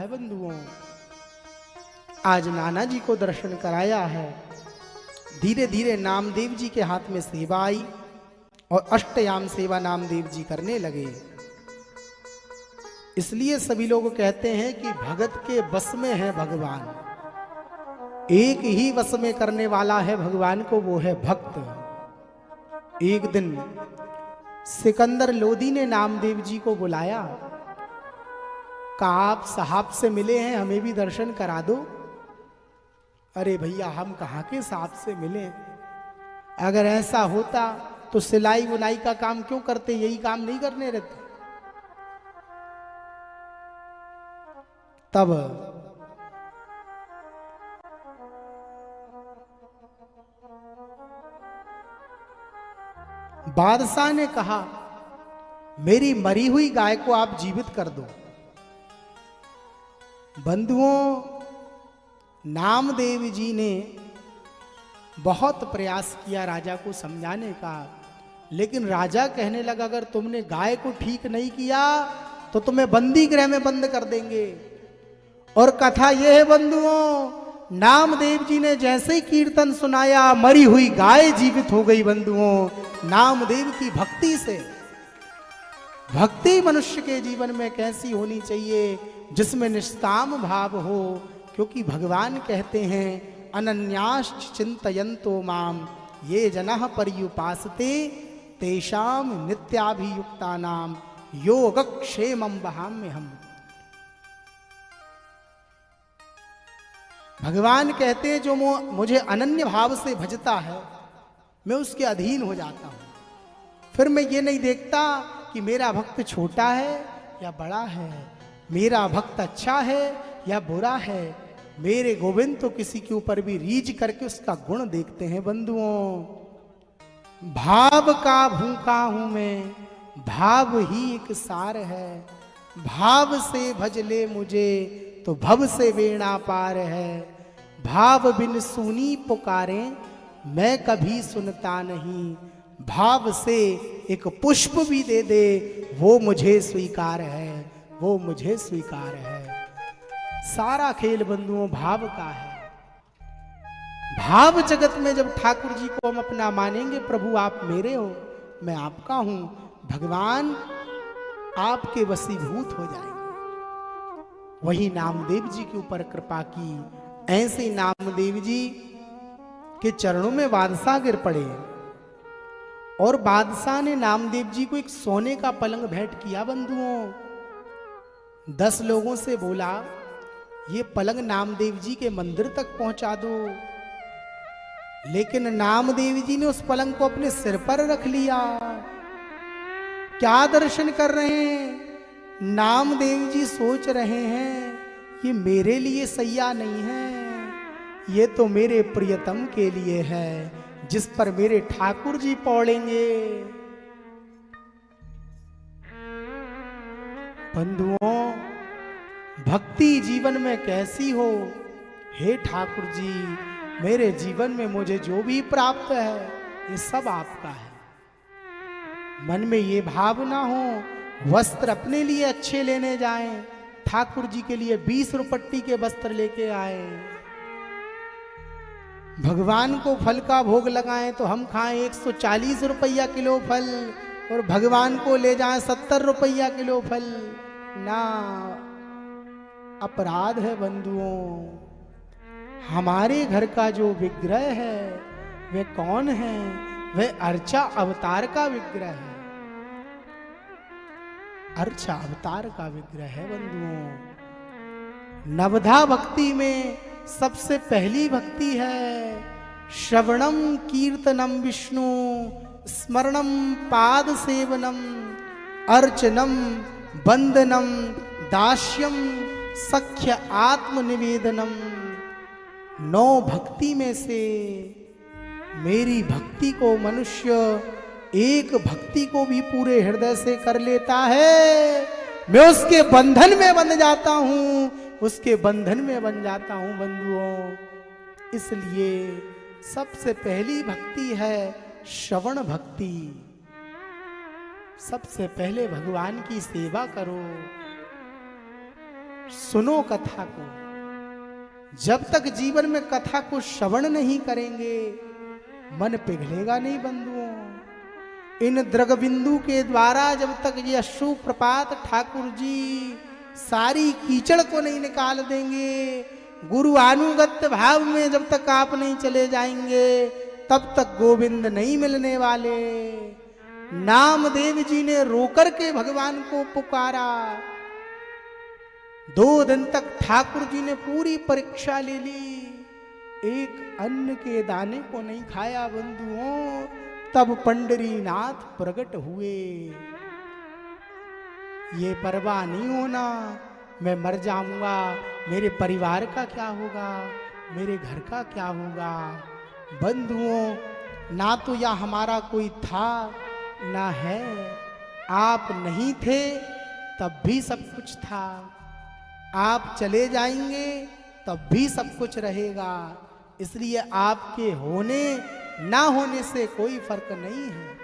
है बंधुओं। आज नाना जी को दर्शन कराया है, धीरे धीरे नामदेव जी के हाथ में सेवा आई और अष्टयाम सेवा नामदेव जी करने लगे। इसलिए सभी लोग कहते हैं कि भगत के बस में है भगवान, एक ही वश में करने वाला है भगवान को, वो है भक्त। एक दिन सिकंदर लोदी ने नामदेव जी को बुलाया, कहा आप साहब से मिले हैं, हमें भी दर्शन करा दो। अरे भैया हम कहाँ के साहब से मिले, अगर ऐसा होता तो सिलाई बुनाई का काम क्यों करते, यही काम नहीं करने रहते। तब बादशाह ने कहा मेरी मरी हुई गाय को आप जीवित कर दो। बंधुओं, नामदेव जी ने बहुत प्रयास किया राजा को समझाने का, लेकिन राजा कहने लगा अगर तुमने गाय को ठीक नहीं किया तो तुम्हें बंदी गृह में बंद कर देंगे। और कथा यह है बंधुओं, नामदेव जी ने जैसे ही कीर्तन सुनाया मरी हुई गाय जीवित हो गई। बंधुओं, नामदेव की भक्ति से, भक्ति मनुष्य के जीवन में कैसी होनी चाहिए, जिसमें निष्काम भाव हो, क्योंकि भगवान कहते हैं अनन्याश्च चिंतयन्तो माम ये जनः पर्युपासते तेषाम नित्याभियुक्तानाम योगक्षेमं वहाम्यहम्। भगवान कहते हैं जो मुझे अनन्य भाव से भजता है मैं उसके अधीन हो जाता हूं। फिर मैं ये नहीं देखता कि मेरा भक्त छोटा है या बड़ा है, मेरा भक्त अच्छा है या बुरा है। मेरे गोविंद तो किसी के ऊपर भी रीझ करके उसका गुण देखते हैं। बंधुओं, भाव का भूखा हूं मैं, भाव ही एक सार है। भाव से भज ले मुझे तो भव से बेड़ा पार है। भाव बिन सुनी पुकारें मैं कभी सुनता नहीं। भाव से एक पुष्प भी दे दे वो मुझे स्वीकार है, वो मुझे स्वीकार है। सारा खेल बंधुओं भाव का है। भाव जगत में जब ठाकुर जी को हम अपना मानेंगे, प्रभु आप मेरे हो मैं आपका हूं, भगवान आपके वशीभूत हो जाएंगे। वही नामदेव जी के ऊपर कृपा की। ऐसे नामदेव जी के चरणों में बादशाह गिर पड़े और बादशाह ने नामदेव जी को एक सोने का पलंग भेंट किया। बंधुओं, 10 लोगों से बोला ये पलंग नामदेव जी के मंदिर तक पहुंचा दो, लेकिन नामदेव जी ने उस पलंग को अपने सिर पर रख लिया। क्या दर्शन कर रहे हैं? नामदेव जी सोच रहे हैं ये मेरे लिए सैया नहीं है, ये तो मेरे प्रियतम के लिए है जिस पर मेरे ठाकुर जी पौड़ेंगे। बंधुओं, भक्ति जीवन में कैसी हो, हे ठाकुर जी मेरे जीवन में मुझे जो भी प्राप्त है ये सब आपका है। मन में ये भावना हो वस्त्र अपने लिए अच्छे लेने जाएं, ठाकुर जी के लिए 20 रुपट्टी के वस्त्र लेके आए। भगवान को फल का भोग लगाएं तो हम खाएं 140 रुपया किलो फल और भगवान को ले जाएं 70 रुपया किलो फल। ना, अपराध है बंधुओं। हमारे घर का जो विग्रह है वह कौन है? वह अर्चा अवतार का विग्रह है। अर्चा अवतार का विग्रह है बंधुओं। नवधा भक्ति में सबसे पहली भक्ति है श्रवणम कीर्तनम विष्णु स्मरणम पाद सेवनम अर्चनम वंदनम दास्यम सख्य आत्मनिवेदनम। 9 भक्ति में से मेरी भक्ति को मनुष्य एक भक्ति को भी पूरे हृदय से कर लेता है, मैं उसके बंधन में बंध जाता हूं, उसके बंधन में बन जाता हूं बंधुओं। इसलिए सबसे पहली भक्ति है श्रवण भक्ति। सबसे पहले भगवान की सेवा करो। सुनो कथा को। जब तक जीवन में कथा को श्रवण नहीं करेंगे मन पिघलेगा नहीं बंधुओं। इन द्रग बिंदु के द्वारा जब तक ये अश्रु प्रपात ठाकुर जी सारी कीचड़ को नहीं निकाल देंगे, गुरु अनुगत्य भाव में जब तक आप नहीं चले जाएंगे तब तक गोविंद नहीं मिलने वाले। नामदेव जी ने रोकर के भगवान को पुकारा। 2 दिन तक ठाकुर जी ने पूरी परीक्षा ले ली, एक अन्न के दाने को नहीं खाया बंधुओं। तब पंडरीनाथ प्रकट हुए। ये परवाह नहीं होना मैं मर जाऊंगा, मेरे परिवार का क्या होगा, मेरे घर का क्या होगा। बंधुओं ना तो या हमारा कोई था ना है, आप नहीं थे तब भी सब कुछ था, आप चले जाएंगे तब भी सब कुछ रहेगा। इसलिए आपके होने ना होने से कोई फर्क नहीं है।